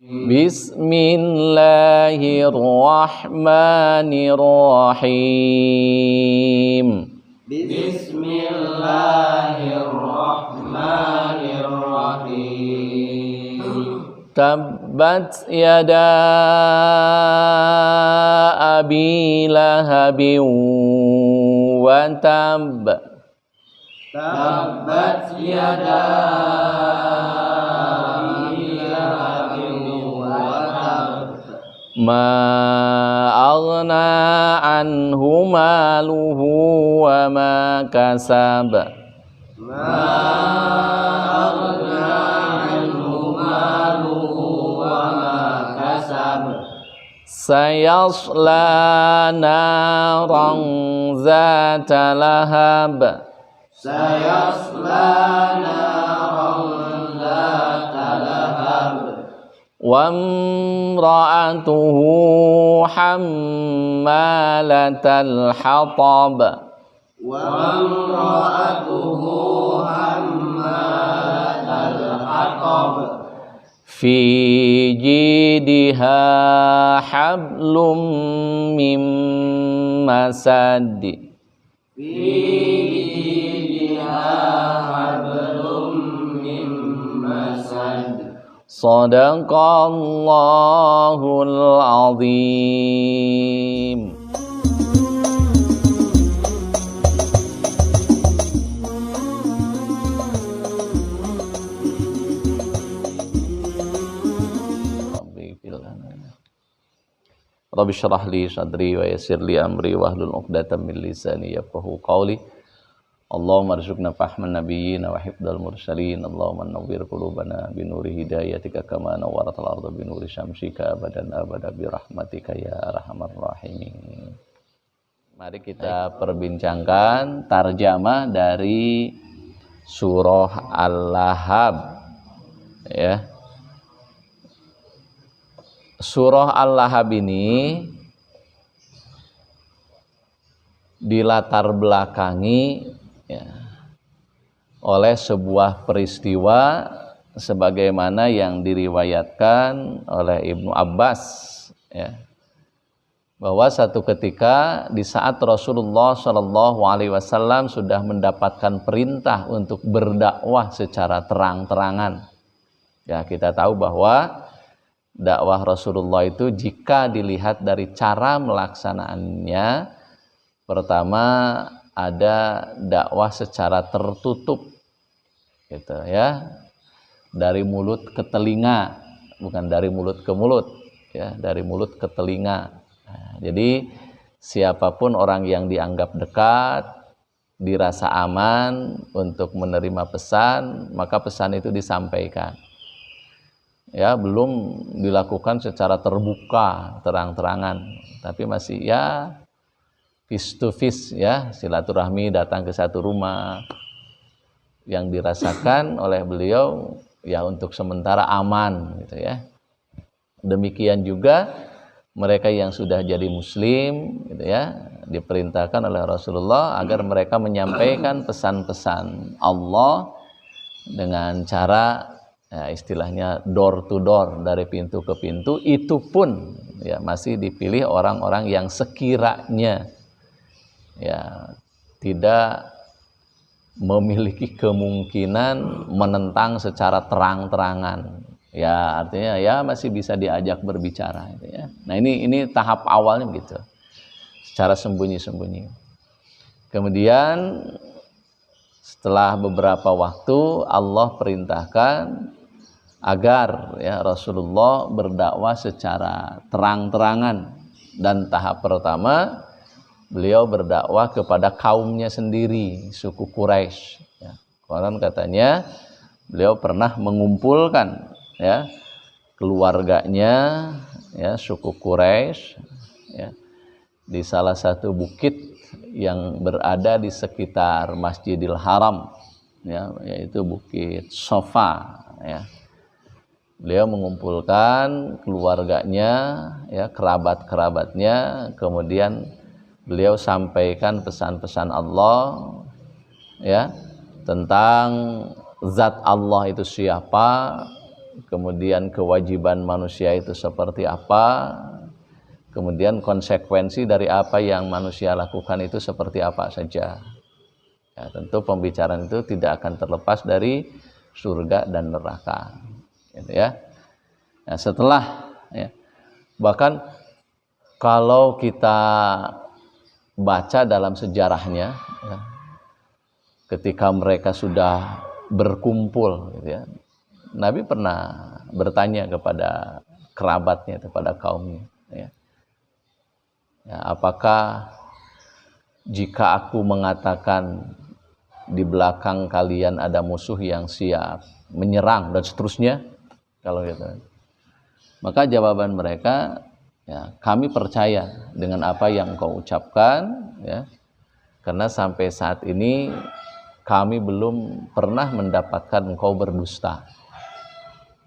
Bismillahirrahmanirrahim. Bismillahirrahmanirrahim. Tabbat yada abi lahabin wa tab. Tabbat yada abi lahabin wa tab. Ma aghna anhu maluhu wa ma kasab. Ma aghna anhu maluhu wa ma kasab. Sayasla naran zata lahab. Sayasla naran zata lahab. Wa imra'atuhu hammalatal hatab. Wa imra'atuhu hammalatal hatab. Fi jidha hablum mim masad. Fi jidha hablum mim masad. Sadaqallahul azim. Rabbi syrah li sadri wa yassir li amri wahlul 'uqdatam min lisani yafqahu qawli. Allahumma arzuqna fahman nabiyyin wa hifdzal mursalin. Allahumma nawwir qulubana bi nuri hidayatika kama nawwaratal arda bi nuri syamsika abadan abada bi rahmatika ya arhamar rahimin. Mari kita perbincangkan tarjamah dari surah Al-Lahab, ya. Surah Al-Lahab ini dilatar belakangi, ya, oleh sebuah peristiwa sebagaimana yang diriwayatkan oleh Ibnu Abbas, ya, bahwa satu ketika di saat Rasulullah SAW sudah mendapatkan perintah untuk berdakwah secara terang-terangan. Ya, kita tahu bahwa dakwah Rasulullah itu jika dilihat dari cara melaksanaannya, pertama ada dakwah secara tertutup, gitu ya, dari mulut ke telinga, bukan dari mulut ke mulut, ya, dari mulut ke telinga. Nah, jadi siapapun orang yang dianggap dekat, dirasa aman untuk menerima pesan, maka pesan itu disampaikan. Ya, belum dilakukan secara terbuka, terang-terangan, tapi masih ya face to face, ya, silaturahmi, datang ke satu rumah, yang dirasakan oleh beliau ya untuk sementara aman, gitu ya. Demikian juga mereka yang sudah jadi muslim, gitu ya, diperintahkan oleh Rasulullah agar mereka menyampaikan pesan-pesan Allah dengan cara, ya, istilahnya door to door, dari pintu ke pintu. Itu pun ya masih dipilih orang-orang yang sekiranya ya tidak memiliki kemungkinan menentang secara terang-terangan, ya, artinya ya masih bisa diajak berbicara, gitu ya. Nah, ini tahap awalnya begitu, secara sembunyi-sembunyi. Kemudian setelah beberapa waktu Allah perintahkan agar ya Rasulullah berdakwah secara terang-terangan, dan tahap pertama beliau berdakwah kepada kaumnya sendiri, suku Quraisy, ya. Konon katanya beliau pernah mengumpulkan, ya, keluarganya, ya, suku Quraisy, ya, di salah satu bukit yang berada di sekitar Masjidil Haram, ya, yaitu Bukit Sofa, ya. Beliau mengumpulkan keluarganya, ya, kerabat-kerabatnya, kemudian beliau sampaikan pesan-pesan Allah, ya, tentang zat Allah itu siapa, kemudian kewajiban manusia itu seperti apa, kemudian konsekuensi dari apa yang manusia lakukan itu seperti apa saja. Ya, tentu pembicaraan itu tidak akan terlepas dari surga dan neraka, gitu ya. Nah, setelah ya, bahkan kalau kita baca dalam sejarahnya, ya, ketika mereka sudah berkumpul, gitu ya, Nabi pernah bertanya kepada kerabatnya, kepada kaumnya, ya, ya, apakah jika aku mengatakan di belakang kalian ada musuh yang siap menyerang dan seterusnya, kalau gitu, maka jawaban mereka, ya, kami percaya dengan apa yang kau ucapkan, ya, karena sampai saat ini kami belum pernah mendapatkan engkau berdusta.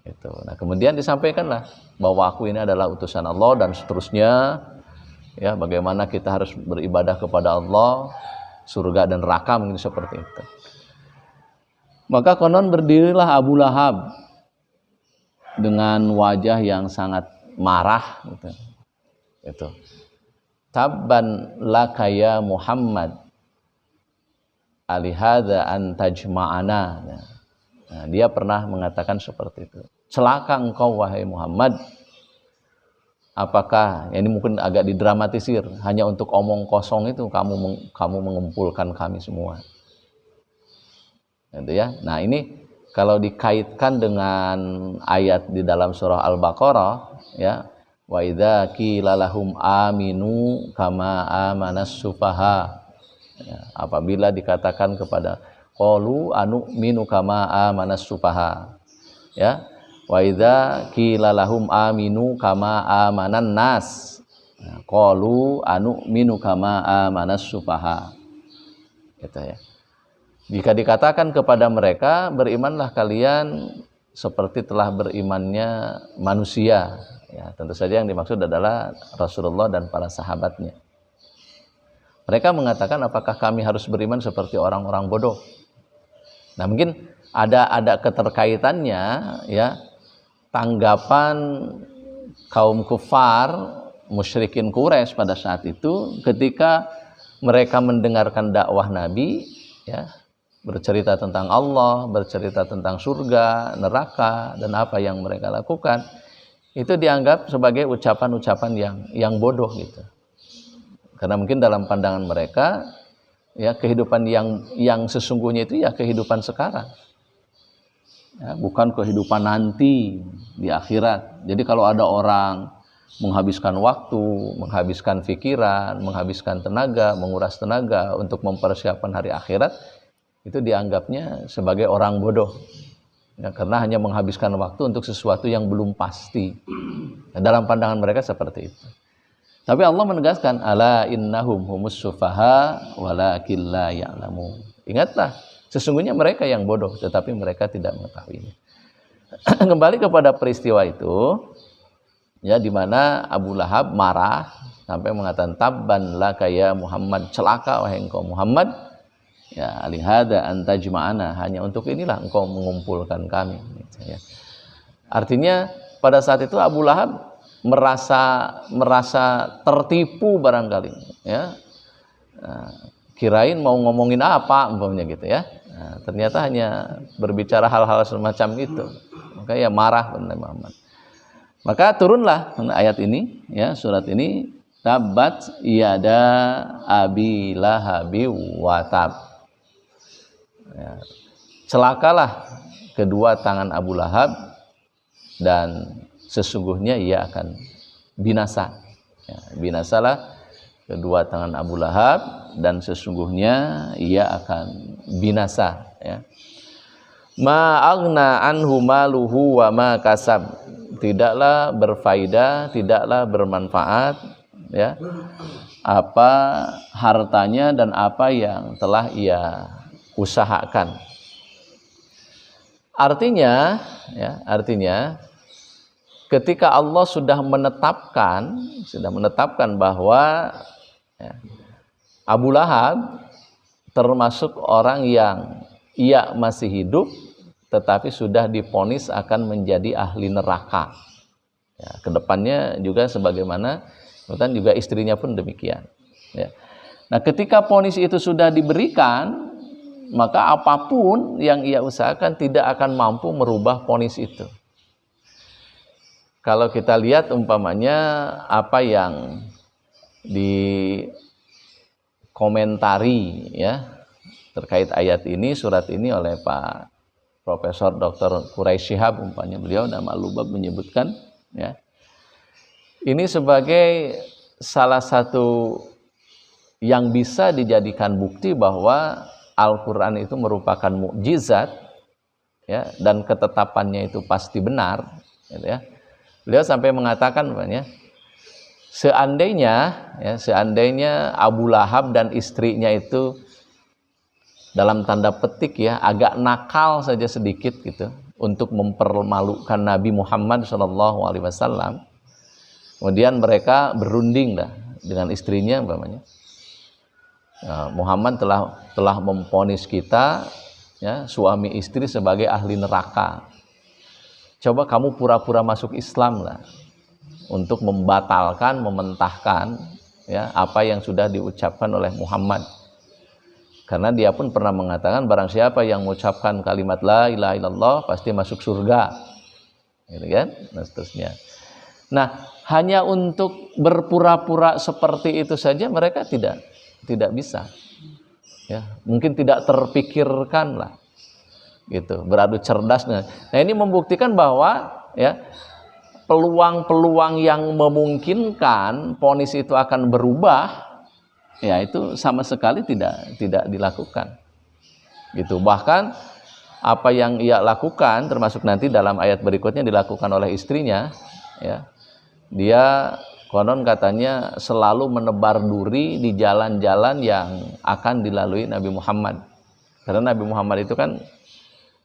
Itu. Nah, kemudian disampaikanlah bahwa aku ini adalah utusan Allah dan seterusnya, ya, bagaimana kita harus beribadah kepada Allah, surga dan neraka, mungkin seperti itu. Maka konon berdirilah Abu Lahab dengan wajah yang sangat marah, gitu. Itu. Tabban laka ya Muhammad alihada an tajma'ana. Nah, dia pernah mengatakan seperti itu. Celaka engkau wahai Muhammad. Apakah, ya ini mungkin agak didramatisir, hanya untuk omong kosong itu kamu mengumpulkan kami semua. Gitu ya. Nah, ini kalau dikaitkan dengan ayat di dalam surah Al-Baqarah, ya, wa idza qila lahum aminu kama amanas sufaha. Ya, apabila dikatakan kepada qalu anu'minu kama amanas sufaha, ya, wa idza qila lahum aminu kama amanan nas, qalu anu'minu kama amanas sufaha, gitu ya. Jika dikatakan kepada mereka, berimanlah kalian seperti telah berimannya manusia, ya, tentu saja yang dimaksud adalah Rasulullah dan para sahabatnya. Mereka mengatakan, apakah kami harus beriman seperti orang-orang bodoh? Nah, mungkin ada keterkaitannya, ya, tanggapan kaum kufar musyrikin Quraisy pada saat itu ketika mereka mendengarkan dakwah Nabi, ya, bercerita tentang Allah, bercerita tentang surga, neraka, dan apa yang mereka lakukan, itu dianggap sebagai ucapan-ucapan yang bodoh, gitu. Karena mungkin dalam pandangan mereka, ya, kehidupan yang sesungguhnya itu ya kehidupan sekarang, ya, bukan kehidupan nanti di akhirat. Jadi kalau ada orang menghabiskan waktu, menghabiskan pikiran, menghabiskan tenaga, menguras tenaga untuk mempersiapkan hari akhirat, itu dianggapnya sebagai orang bodoh, ya, karena hanya menghabiskan waktu untuk sesuatu yang belum pasti. Nah, dalam pandangan mereka seperti itu. Tapi Allah menegaskan, ala innahum humus sufaha walakin la ya'lamun. Ingatlah, sesungguhnya mereka yang bodoh, tetapi mereka tidak mengetahuinya. Kembali kepada peristiwa itu, ya, di mana Abu Lahab marah sampai mengatakan, tabban laka ya Muhammad, celaka wahai engkau Muhammad, ya, alihada antajma'ana, hanya untuk inilah engkau mengumpulkan kami, gitu, ya. Artinya pada saat itu Abu Lahab merasa tertipu barangkali, ya. Nah, kirain mau ngomongin apa umpamanya, gitu ya. Nah, ternyata hanya berbicara hal-hal semacam itu. Maka ya marah benar Muhammad. Maka turunlah ayat ini, ya, surat ini, tabat yada abi lahabi wa tab. Ya, celakalah kedua tangan Abu Lahab dan sesungguhnya ia akan binasa. Ya, binasalah kedua tangan Abu Lahab dan sesungguhnya ia akan binasa, ya. Ma aghna anhu maluhu wa ma kasab. Tidaklah berfaedah, tidaklah bermanfaat, ya, apa hartanya dan apa yang telah ia usahakan. Artinya, ya, ketika Allah sudah menetapkan bahwa, ya, Abu Lahab termasuk orang yang ia masih hidup, tetapi sudah divonis akan menjadi ahli neraka. Ya, kedepannya juga sebagaimana kemudian juga istrinya pun demikian. Ya. Nah, ketika vonis itu sudah diberikan, maka apapun yang ia usahakan tidak akan mampu merubah vonis itu. Kalau kita lihat umpamanya apa yang dikomentari ya terkait ayat ini, surat ini oleh Pak Profesor Dr. Quraisy Shihab, umpamanya beliau nama Lubab menyebutkan ya. Ini sebagai salah satu yang bisa dijadikan bukti bahwa Al-Qur'an itu merupakan mukjizat ya, dan ketetapannya itu pasti benar gitu ya. Beliau sampai mengatakan seandainya Abu Lahab dan istrinya itu dalam tanda petik ya agak nakal saja sedikit gitu untuk mempermalukan Nabi Muhammad SAW, kemudian mereka berunding dah dengan istrinya umpamanya. Muhammad telah memvonis kita ya suami istri sebagai ahli neraka. Coba kamu pura-pura masuk Islam lah untuk membatalkan, mementahkan ya apa yang sudah diucapkan oleh Muhammad. Karena dia pun pernah mengatakan barang siapa yang mengucapkan kalimat la ilaha illallah pasti masuk surga. Gitu kan? Nah, seterusnya. Nah, hanya untuk berpura-pura seperti itu saja mereka tidak bisa. Ya, mungkin tidak terpikirkan lah. Gitu, beradu cerdas. Nah, ini membuktikan bahwa ya peluang-peluang yang memungkinkan vonis itu akan berubah ya itu sama sekali tidak dilakukan. Gitu. Bahkan apa yang ia lakukan termasuk nanti dalam ayat berikutnya dilakukan oleh istrinya ya. Dia konon katanya selalu menebar duri di jalan-jalan yang akan dilalui Nabi Muhammad. Karena Nabi Muhammad itu kan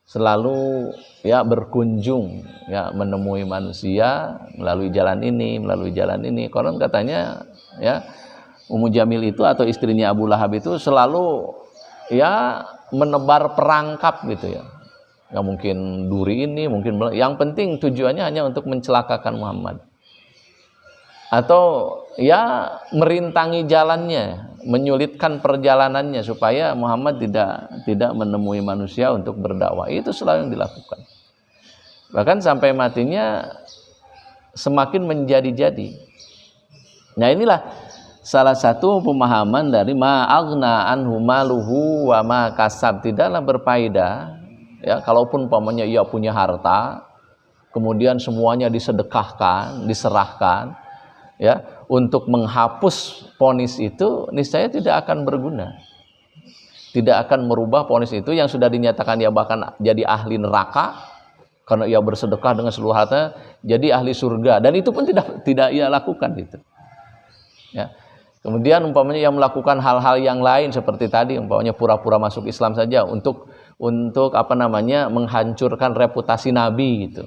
selalu ya berkunjung ya menemui manusia melalui jalan ini. Konon katanya ya Ummu Jamil itu atau istrinya Abu Lahab itu selalu ya menebar perangkap gitu ya. Ya mungkin duri ini, mungkin yang penting tujuannya hanya untuk mencelakakan Muhammad. Atau ya merintangi jalannya, menyulitkan perjalanannya supaya Muhammad tidak menemui manusia untuk berdakwah. Itu selalu yang dilakukan. Bahkan sampai matinya semakin menjadi-jadi. Nah, inilah salah satu pemahaman dari ma'aghna anhu maluhu wa ma kasab, tidaklah berfaedah ya kalaupun pamannya ia punya harta kemudian semuanya disedekahkan, diserahkan ya untuk menghapus vonis itu, niscaya tidak akan berguna, tidak akan merubah vonis itu yang sudah dinyatakan ia bahkan jadi ahli neraka karena ia bersedekah dengan seluruh harta jadi ahli surga, dan itu pun tidak ia lakukan gitu ya. Kemudian umpamanya yang melakukan hal-hal yang lain seperti tadi umpamanya pura-pura masuk Islam saja untuk menghancurkan reputasi Nabi gitu.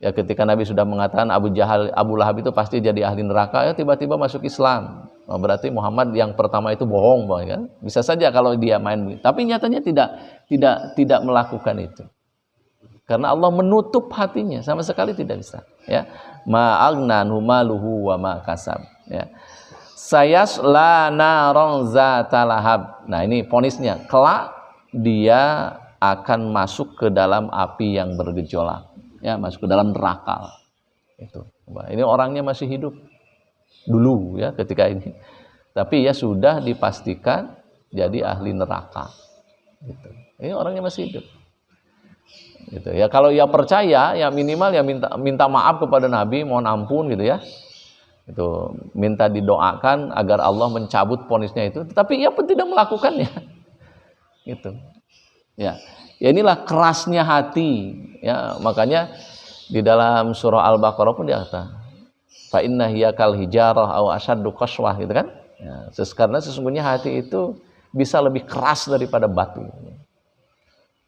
Ya ketika Nabi sudah mengatakan Abu Lahab itu pasti jadi ahli neraka, ya tiba-tiba masuk Islam. Oh, berarti Muhammad yang pertama itu bohong, kan? Bisa saja kalau dia main, tapi nyatanya tidak melakukan itu. Karena Allah menutup hatinya, sama sekali tidak bisa. Ya, ma'aghna anhu maluhu wa ma kasab. Ya. Sayasla naron zata lahab. Nah, ini vonisnya. Kelak dia akan masuk ke dalam api yang bergejolak. Ya, masuk ke dalam neraka. Itu. Ini orangnya masih hidup dulu ya ketika ini. Tapi ya sudah dipastikan jadi ahli neraka. Gitu. Ini orangnya masih hidup. Gitu. Ya kalau ia percaya ya minimal ya minta maaf kepada Nabi, mohon ampun gitu ya. Itu minta didoakan agar Allah mencabut vonisnya itu, tetapi ia pun tidak melakukannya. Gitu. Ya. Ya inilah kerasnya hati ya, makanya di dalam surah Al-Baqarah pun dikatakan fa inna hiya kal hijarah aw asyaddu qaswah gitu kan. Ya, karena sesungguhnya hati itu bisa lebih keras daripada batu.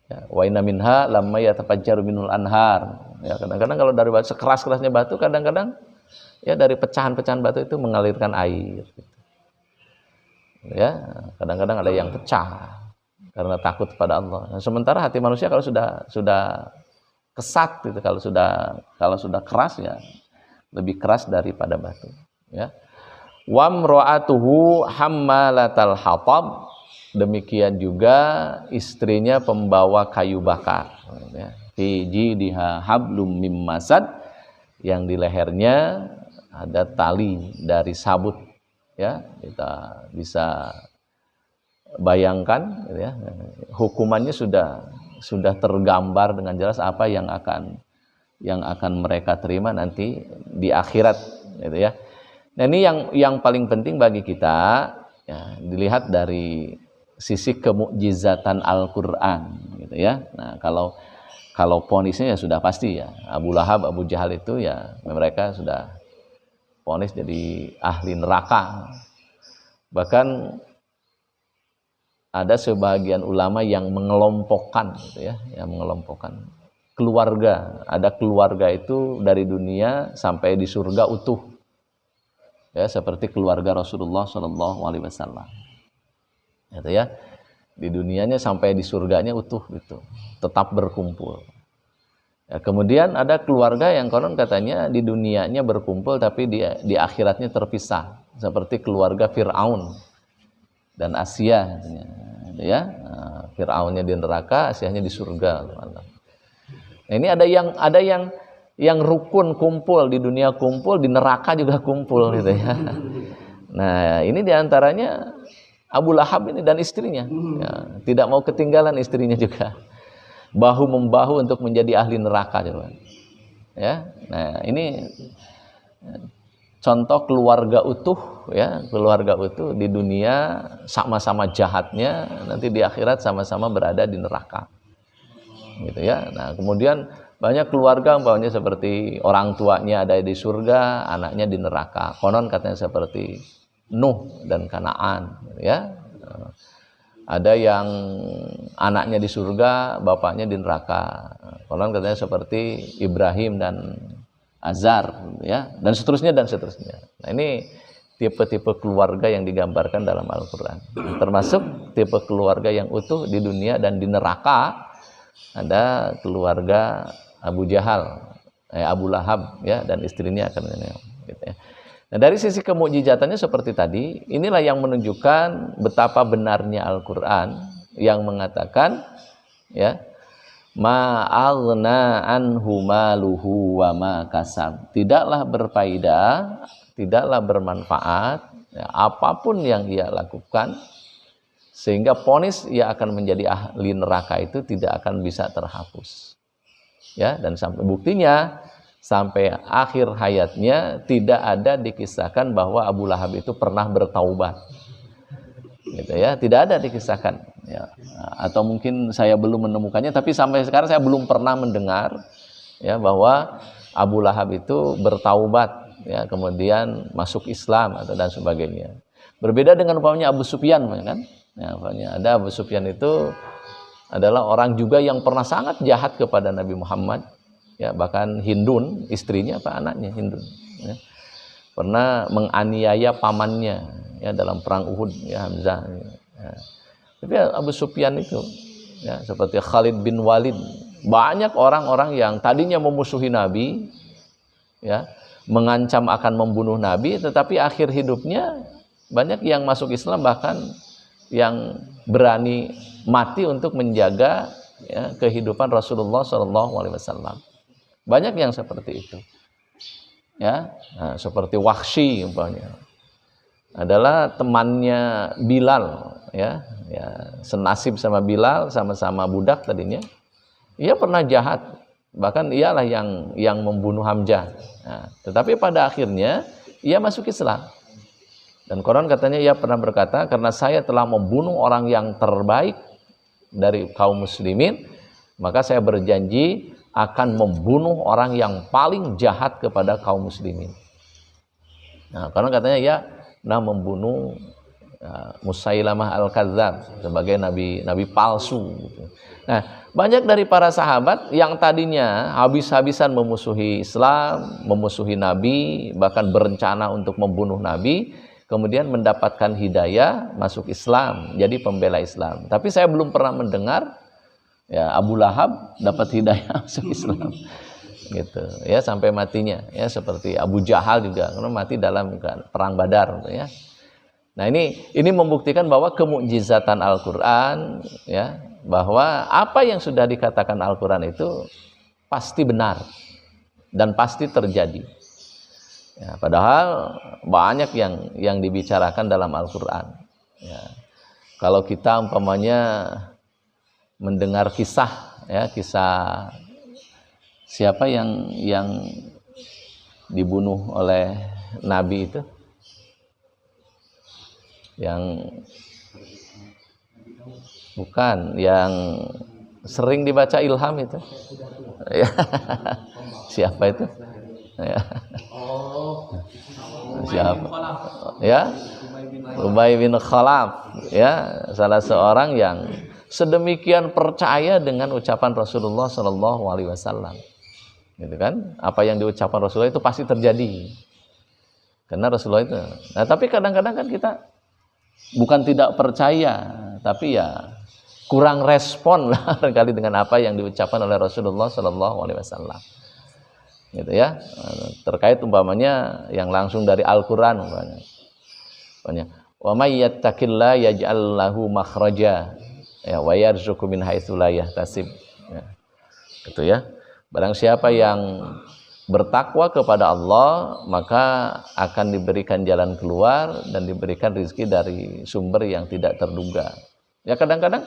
Ya, wa inna minha lamma yatafajjaru minul anhar. Ya, kadang-kadang kalau dari batu sekeras-kerasnya batu, kadang-kadang ya dari pecahan-pecahan batu itu mengalirkan air. Ya, kadang-kadang ada yang pecah. karena takut kepada Allah. Nah, sementara hati manusia kalau sudah kesat gitu, kalau sudah keras ya lebih keras daripada batu, ya. Wamra'atuhu hammalatal hatab, demikian juga istrinya pembawa kayu bakar, ya. Fi jidha hablum mim masad, yang di lehernya ada tali dari sabut, ya. Kita bisa bayangkan, ya, hukumannya sudah tergambar dengan jelas apa yang akan mereka terima nanti di akhirat, gitu ya. Nah, ini yang paling penting bagi kita, ya, dilihat dari sisi kemukjizatan Al-Qur'an, gitu ya. Nah, kalau vonisnya ya sudah pasti ya, Abu Lahab, Abu Jahal itu ya mereka sudah vonis jadi ahli neraka. Bahkan ada sebagian ulama yang mengelompokkan, gitu ya, yang mengelompokkan keluarga. Ada keluarga itu dari dunia sampai di surga utuh, ya, seperti keluarga Rasulullah Shallallahu Alaihi Wasallam, gitu ya. Di dunianya sampai di surganya utuh, gitu, tetap berkumpul. Ya, kemudian ada keluarga yang konon katanya di dunianya berkumpul tapi di akhiratnya terpisah, seperti keluarga Fir'aun dan Asia, ya. Nah, Fir'aunnya di neraka, Asianya di surga. Nah, ini ada yang rukun kumpul di dunia, kumpul di neraka juga kumpul, gitu ya. Nah, ini diantaranya Abu Lahab ini dan istrinya, ya, tidak mau ketinggalan istrinya juga, bahu membahu untuk menjadi ahli neraka, coba, ya. Nah, ini contoh keluarga utuh, ya, keluarga utuh di dunia sama-sama jahatnya, nanti di akhirat sama-sama berada di neraka, gitu ya. Nah, kemudian banyak keluarga umpamanya seperti orang tuanya ada di surga, anaknya di neraka. Konon katanya seperti Nuh dan Kanaan, ya. Ada yang anaknya di surga, bapaknya di neraka. Konon katanya seperti Ibrahim dan Azar, ya, dan seterusnya dan seterusnya. Nah, ini tipe-tipe keluarga yang digambarkan dalam Al-Qur'an. Termasuk tipe keluarga yang utuh di dunia dan di neraka ada keluarga Abu Jahal, Abu Lahab, ya, dan istrinya akan, gitu ya. Nah, dari sisi kemukjizatannya seperti tadi, inilah yang menunjukkan betapa benarnya Al-Qur'an yang mengatakan, ya, ma'aghna anhu maluhu wa ma kasab. Tidaklah berfaedah, tidaklah bermanfaat, ya, apapun yang ia lakukan, sehingga vonis ia akan menjadi ahli neraka itu tidak akan bisa terhapus, ya. Dan sampai buktinya sampai akhir hayatnya tidak ada dikisahkan bahwa Abu Lahab itu pernah bertaubat, gitu ya, tidak ada dikisahkan, ya. Atau mungkin saya belum menemukannya, tapi sampai sekarang saya belum pernah mendengar, ya, bahwa Abu Lahab itu bertaubat, ya, kemudian masuk Islam atau dan sebagainya. Berbeda dengan umpamanya Abu Sufyan, kan, ya, umpamanya ada Abu Sufyan itu adalah orang juga yang pernah sangat jahat kepada Nabi Muhammad, ya, bahkan Hindun, istrinya apa anaknya Hindun, ya, pernah menganiaya pamannya, ya, dalam perang Uhud, ya, Hamzah, ya. Tapi Abu Sufyan itu, ya, seperti Khalid bin Walid, banyak orang-orang yang tadinya memusuhi Nabi, ya, mengancam akan membunuh Nabi, tetapi akhir hidupnya banyak yang masuk Islam, bahkan yang berani mati untuk menjaga, ya, kehidupan Rasulullah SAW. Banyak yang seperti itu, ya. Nah, seperti Wahsy umpamanya adalah temannya Bilal, ya, senasib sama Bilal, sama-sama budak tadinya. Ia pernah jahat, bahkan ialah yang membunuh Hamzah. Nah, tetapi pada akhirnya ia masuk Islam. Dan konon katanya ia pernah berkata, karena saya telah membunuh orang yang terbaik dari kaum muslimin, maka saya berjanji akan membunuh orang yang paling jahat kepada kaum muslimin. Nah, karena katanya ya, membunuh Musailamah al-Kadzab sebagai nabi palsu, gitu. Nah, banyak dari para sahabat yang tadinya habis-habisan memusuhi Islam, memusuhi Nabi, bahkan berencana untuk membunuh Nabi, kemudian mendapatkan hidayah, masuk Islam, jadi pembela Islam. Tapi saya belum pernah mendengar ya Abu Lahab dapat hidayah masuk Islam. Gitu ya, sampai matinya ya, seperti Abu Jahal juga karena mati dalam perang Badar ya. Nah, ini membuktikan bahwa kemukjizatan Al-Qur'an ya, bahwa apa yang sudah dikatakan Al-Qur'an itu pasti benar dan pasti terjadi. Ya, padahal banyak yang dibicarakan dalam Al-Qur'an. Ya. Kalau kita umpamanya mendengar kisah ya, kisah siapa yang dibunuh oleh Nabi itu, yang bukan yang sering dibaca ilham itu ya. Siapa itu ya? Siapa ya? Ubay bin Khalaf ya, salah seorang yang sedemikian percaya dengan ucapan Rasulullah Shallallahu Alaihi Wasallam, gitu kan? Apa yang diucapkan Rasulullah itu pasti terjadi karena Rasulullah itu. Nah, tapi kadang-kadang kan kita bukan tidak percaya, tapi ya kurang respon lah barangkali dengan apa yang diucapkan oleh Rasulullah Shallallahu Alaihi Wasallam, gitu ya. Terkait umpamanya yang langsung dari Al-Quran umpamanya, wa may yattaqillaha yaj'al lahu makhraja ya wa yarzuqhu min haitsu la yahtasib ya. Gitu ya. Barang siapa yang bertakwa kepada Allah, maka akan diberikan jalan keluar dan diberikan rezeki dari sumber yang tidak terduga. Ya, kadang-kadang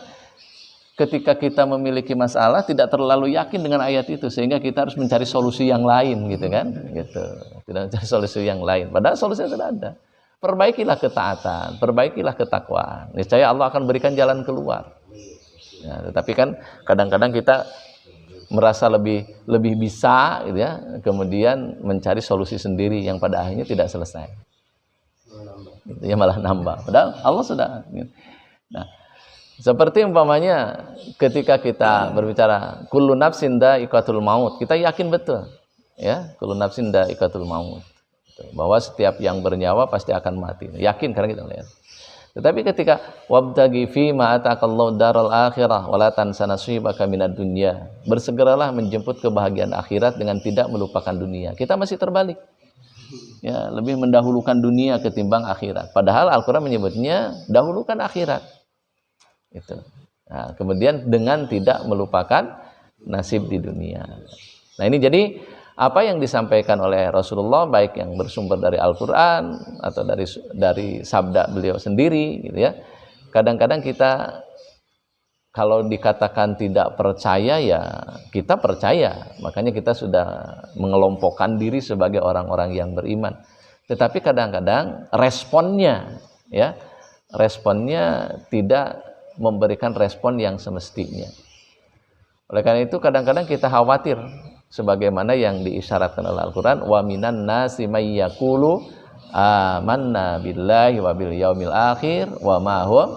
ketika kita memiliki masalah tidak terlalu yakin dengan ayat itu, sehingga kita harus mencari solusi yang lain, gitu kan? Gitu. Tidak mencari solusi yang lain. Padahal solusinya sudah ada. Perbaikilah ketaatan, perbaikilah ketakwaan. Niscaya Allah akan berikan jalan keluar. Ya, tetapi kan kadang-kadang kita merasa lebih bisa gitu ya, kemudian mencari solusi sendiri yang pada akhirnya tidak selesai. Gitu ya, malah nambah. Padahal Allah sudah. Nah, seperti umpamanya ketika kita berbicara kullu nafsin dha'iqatul maut, kita yakin betul ya, kullu nafsin dha'iqatul maut, bahwa setiap yang bernyawa pasti akan mati. Yakin karena kita lihat. Tetapi ketika wabtaghi fi ma ataqallahu daral akhirah wala tansa nasibaka minad dunya, bersegeralah menjemput kebahagiaan akhirat dengan tidak melupakan dunia. Kita masih terbalik. Ya, lebih mendahulukan dunia ketimbang akhirat. Padahal Al-Qur'an menyebutnya dahulukan akhirat. Itu. Nah, kemudian dengan tidak melupakan nasib di dunia. Nah, ini jadi apa yang disampaikan oleh Rasulullah, baik yang bersumber dari Al-Quran atau dari sabda beliau sendiri, gitu ya. Kadang-kadang kita kalau dikatakan tidak percaya, ya kita percaya. Makanya kita sudah mengelompokkan diri sebagai orang-orang yang beriman. Tetapi kadang-kadang responnya tidak memberikan respon yang semestinya. Oleh karena itu kadang-kadang kita khawatir, sebagaimana yang diisyaratkan oleh Al-Quran, wa minan nasi may yaqulu amanna billahi wa bil yaumil akhir wa ma hum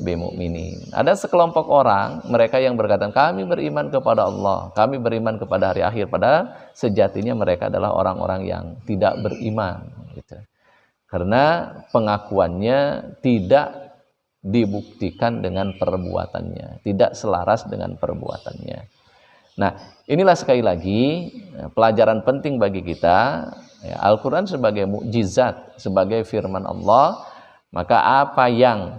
bimu'minin. Ada sekelompok orang, mereka yang berkata kami beriman kepada Allah, kami beriman kepada hari akhir, padahal sejatinya mereka adalah orang-orang yang tidak beriman, gitu. Karena pengakuannya tidak dibuktikan dengan perbuatannya, tidak selaras dengan perbuatannya. Nah, inilah sekali lagi pelajaran penting bagi kita. Ya, Al-Quran sebagai mukjizat, sebagai firman Allah, maka apa yang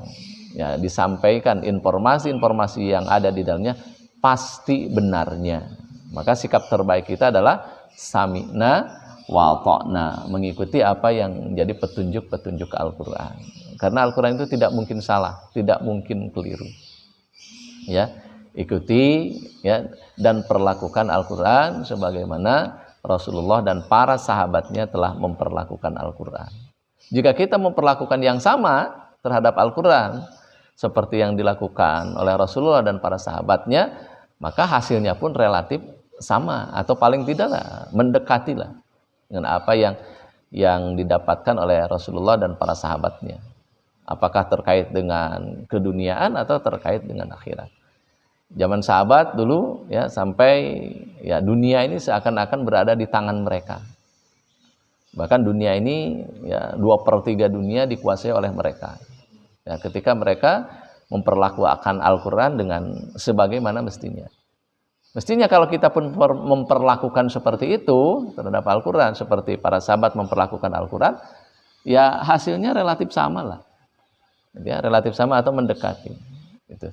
disampaikan, informasi-informasi yang ada di dalamnya pasti benarnya. Maka sikap terbaik kita adalah sami'na wa ta'na, mengikuti apa yang menjadi petunjuk-petunjuk Al-Quran. Karena Al-Quran itu tidak mungkin salah, tidak mungkin keliru. Ya. Ikuti ya, dan perlakukan Al-Quran sebagaimana Rasulullah dan para sahabatnya telah memperlakukan Al-Quran. Jika kita memperlakukan yang sama terhadap Al-Quran seperti yang dilakukan oleh Rasulullah dan para sahabatnya, maka hasilnya pun relatif sama atau paling tidaklah mendekatilah dengan apa yang didapatkan oleh Rasulullah dan para sahabatnya. Apakah terkait dengan keduniaan atau terkait dengan akhirat. Zaman sahabat dulu ya, sampai ya dunia ini seakan-akan berada di tangan mereka. Bahkan dunia ini ya 2/3 dunia dikuasai oleh mereka. Ya, ketika mereka memperlakukan Al-Quran dengan sebagaimana mestinya. Mestinya kalau kita pun memperlakukan seperti itu terhadap Al-Quran, seperti para sahabat memperlakukan Al-Quran, ya hasilnya relatif sama lah. Ya, relatif sama atau mendekati. Gitu.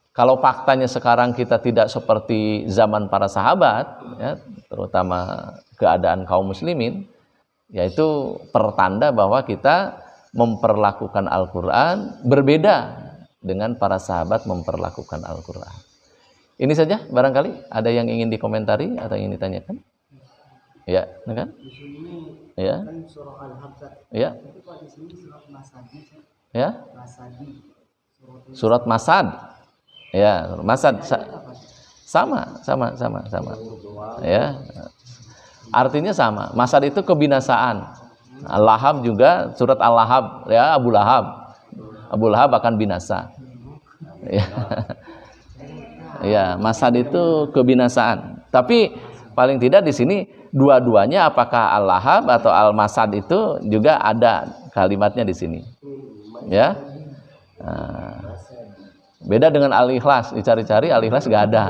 Kalau faktanya sekarang kita tidak seperti zaman para sahabat, ya, terutama keadaan kaum muslimin, yaitu pertanda bahwa kita memperlakukan Al-Quran berbeda dengan para sahabat memperlakukan Al-Quran. Ini saja barangkali ada yang ingin dikomentari atau ingin ditanyakan? Ya, kan? Di sini Ya. kan surah Al-Habsah. Ya. Tapi kok di sini surat Masadi? Ya. Masadi. Surat Masad. Ya, Masad sama. Ya. Artinya sama. Masad itu kebinasaan. Al-Lahab juga surat Al-Lahab, ya, Abu Lahab. Abu Lahab akan binasa. Ya. Ya, Masad itu kebinasaan. Tapi paling tidak di sini dua-duanya apakah Al-Lahab atau Al-Masad itu juga ada kalimatnya di sini. Ya. Nah, beda dengan Al-Ikhlas, dicari-cari Al-Ikhlas nggak ada.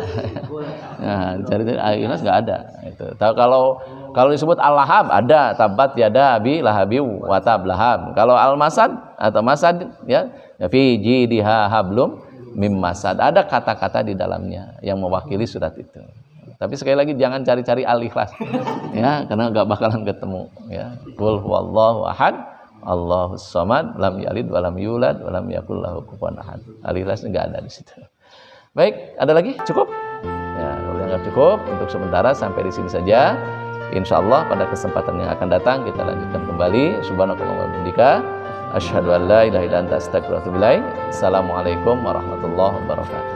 Nah, dicari-cari Al-Ikhlas nggak ada. Itu. Kalau disebut Al-Lahab ada, tabat yada abi lahabi wa tab lahab. Kalau Al-Masad atau Masad ya, fi jidiha hablum mim masad, ada kata-kata di dalamnya yang mewakili surat itu. Tapi sekali lagi jangan cari-cari Al-Ikhlas. Ya, karena nggak bakalan ketemu ya. Qul huwallahu ahad, Allahus samad, lam yalid wa lam yulad wa lam yakul lahu kufuwan ahad. Al-Ikhlas enggak ada di situ. Baik, ada lagi? Cukup? Ya, kalau dianggap cukup untuk sementara sampai di sini saja. Insyaallah pada kesempatan yang akan datang kita lanjutkan kembali. Subhanakallahumma wa bihamdika asyhadu an la ilaha illa anta astaghfiruka wa atubu ilaik. Assalamualaikum warahmatullahi wabarakatuh.